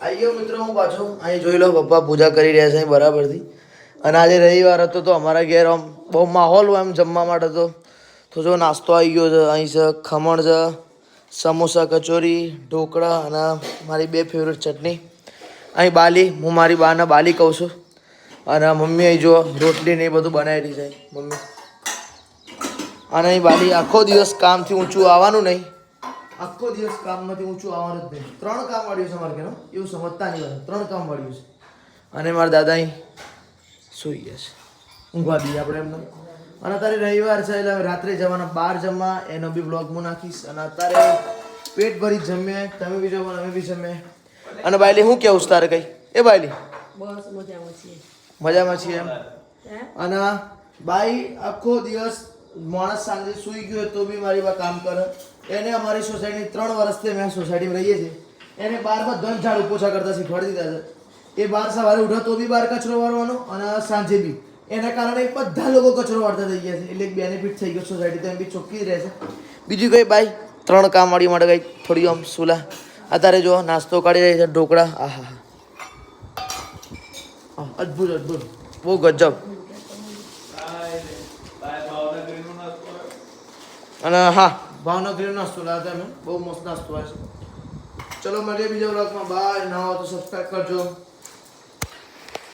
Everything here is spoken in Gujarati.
આઈયો મિત્રો, હું પાછો અહીં જોઈ લો. પપ્પા પૂજા કરી રહ્યા છે બરાબરથી. અને આજે રવિવાર હતો તો અમારા ઘેર આમ બહુ માહોલ હોય એમ જમવા માટે. તો જો નાસ્તો આવી ગયો છે. અહીં છે ખમણ છે, સમોસા, કચોરી, ઢોકળા અને મારી બે ફેવરેટ ચટણી. અહીં બાલી, હું મારી બાને બાલી કહું છું. અને મમ્મી અહીં જો રોટલી ને એ બધું બનાવી રહી છે મમ્મી. અને અહીં બાલી આખો દિવસ કામથી ઊંચું આવવાનું નહીં, આખો દિવસ કામમાંથી ઊંચું આવવાનું જ નહીં. 3 કામ વાળ્યું છે મારે ઘેર, એવું સમજતા નહીં. 3 કામ વાળ્યું છે. અને મારા દાદા અહીં સૂઈ ગયા છે, ઊંઘવા દઈએ આપણે એમને. અને અત્યારે રવિવાર છે એટલે રાત્રે જવાના બહાર જમવા, એનો બી બ્લોગ હું નાખીશ. અને અત્યારે પેટ ભરી જમીએ, તમે બી જમો અમે બી જમીએ. અને બાયલી હું કેવું તારે કઈ? એ બાયલી બસ મજામાં છીએ. મજામાં છીએ એમ. અને બાઈ આખો દિવસ માણસ સાંજે સૂઈ ગયો તો બી મારી બા કામ કરે. એને અમારી સોસાયટી 3 વર્ષથી અમે સોસાયટીમાં રહીએ છીએ. એને બહારમાં ધન ઝાડુ પોછા કરતા શીખવાડી દીધા છે. એ બહાર સવારે ઉઠે તો બી બહાર કચરો વાળવાનો અને સાંજે બી. એના કારણે બધા લોકો કચરો વાળતા થઈ ગયા છે. એટલે એક બેનિફિટ થઈ ગયો સોસાયટી, તો એમ બી ચોખ્ખી જ રહે છે. બીજું કંઈ બાઈ 3 કામ વાળી માટે કંઈક થોડી આમ સુલા. અત્યારે જો નાસ્તો કાઢી રહી છે, ઢોકળા. આહા, અદ્ભુત અદ્ભુત, બહુ ગજબ. અને હા, ભાવનગરી નાસ્તો લાવ્યા હતા અમે, બહુ મસ્ત નાસ્તો આવે છે. ચલો મળીએ બીજા બ્લોગમાં. બાય. ના હોય તો સબસ્ક્રાઈબ કરજો.